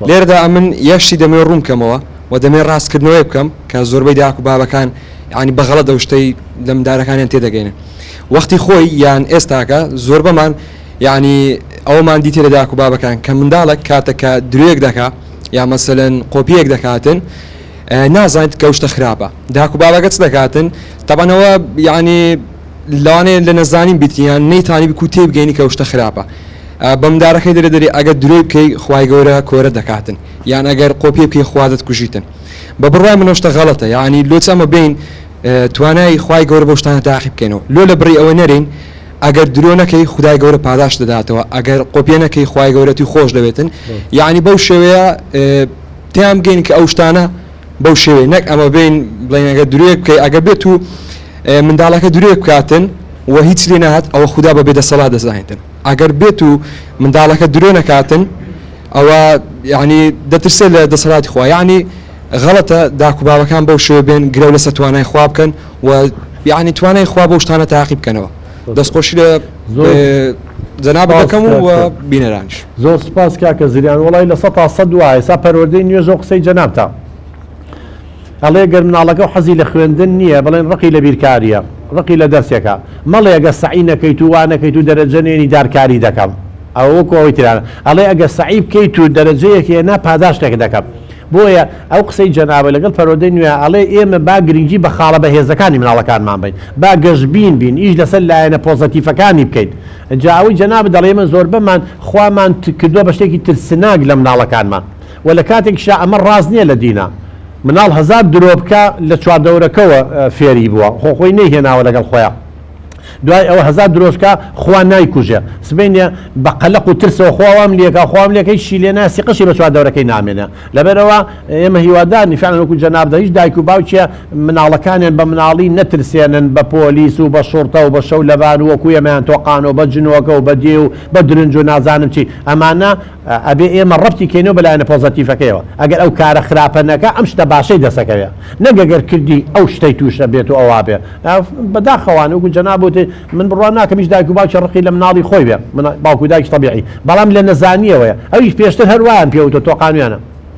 لێرەدا من یەشتی دەمێ ڕوونکەمەوە و دەمێ ڕاستکردنەوەی بکەم کە زۆربەی داک و بابەکان ینی بەغەڵە دەشتەی لەم دارەکانیان تێدەگەینن وەختی خۆی یان ئێستاکە زۆر بەمان ینی ئەومان دیتێ لە داک و بابەکان کە منداڵک کاتەکە درێک دەکا یا مەسەلەن قۆپیەک دەکاتن نازانیت کەوشتە خراپە داک و بابەکە چ دەکاتن تەبانەوە ینی لەوانەیە لە نەزانین بیتیان نەیتانی بکو تێبگەینی کەوشتە خراپە بەمدارەکەی دەرەدەری ئەگەر درۆی بکەی خوای گەورە کۆرە دەکاتن یان ئەگەر قۆپی بکەی خوادت کوژیتن بە بڕای منۆشتە غەڵەتە ینی لۆچەمە بین توانای خوای گەورە بۆ شتانە تاقی بکەینەوە لۆ لە بڕی ئەوە نەرین ئەگەر درۆ نەکەی خدای گەورە پاداش دەداتەوە ئەگەر قۆپیە نەکەی خوای گەورەتی خۆش دەبێتن یعنی بەو شێوەیە تیام بگەین کە ئەو شتانە بەو شێوەیە نەک ئەمە بین بڵێن ئەگەر درۆیە بکەی ئەگەر بێت و منداڵەکە درێ بکاتن و هیچ لێ نهات ئەوە خوددا بە بێدەسەڵات دەزانێتن ئەگەر بێت و منداڵەکە درۆ نەکاتن ئەوە یعنی دەترسێ لە دەسەڵاتی خوا یعنی غەڵەتە داک و بابەکان بەو شێوە بێن گرە لەسەر توانای خوا بکەن و یعنی توانای خوا بەو شتانە تاقی بکەنەوە دەستخۆشی لە جەناب دەکەم و بینەرانش زۆر سپاس کاکە زریان وڵی لە 100 تا 100 وایە سا پەروەردەی نوێژە و قسەی جەنابتە ئەڵێ گەر مناڵەکە و حەزی لە خوێندن نییە بڵێن ڕقی لە بیرکاریە ڕقی لە دەرسێکە مەڵێ ئەگە سعی نەکەیت و وانەکەیت و دەرەجەنێنی دارکاری دەکەم ئەو وەکەوەی ترانە ئەڵێ ئەگە سعی بکەیت و دەرەجەیەکی هێنا پاداشتێک دەکەم بۆیە ئەو قسەی جەنابە لەگەڵ پەروەردەی نوێ ئەڵێ ئێمە با گرنگی بە خاڵە بەهێزەکانی مناڵەکانمان بین با گەشتبین بین ئیش لەسەر لایەنە پۆزەتیفەکانی بکەیت جاوی جەناب دەڵێ ئێمە زۆر بەمان خوامان کردووە بە شتێکی ترسناک لە مناڵەکانمان و لە کاتێکشا ئەمە ڕاز نییە لە دینە مناڵ 1000 درۆ بکە لە چواردەورەکەوە فێری بووە خۆی نەیهێناوە لەگەڵ خۆیان دوای ئەوە 1000 درۆژکە خوا نایکوژێ سبینە بە قەلق و ترسەوە خواوام لێکە خۆم لێکەی شیلێ ناسی قشی بە چواردەورەکەی نامێنە لەبەرەوە ئێمە هیوادارنی فعلا وەکو جەنابدا هیچ دایک و باوکیە مناڵەکانیان بە مناڵی نەترسێنن بە پۆلیس و بە شوڕتە و بە شەو لەبان و وەکو ئێمەیان تۆقانەوە بە جنۆکە و بە دێ و بە درنج و نازانم چی ئەمانە ئەبێ ئێمە ڕەبتی کەینەوە بەلایەنە پۆزەتیفەکەیەوە ئەگەر ئەو کارە خراپە نەکە ئەم شتە باشەی دەسەکەوێ نەگەگەر کردی ئەو شتەی تووشە بێت و ئەووا بێ بەداخەوانە وەکو جەناب وتی من بڕوان ناکەم هیچ دایک و باوکی ڕقی لە مناڵی خۆی بێ من باوکو دایکی تەبیعی بەڵام لە نەزانیەوەیە ئەویش پێشتر هەروایان پێوتە تۆقانویانە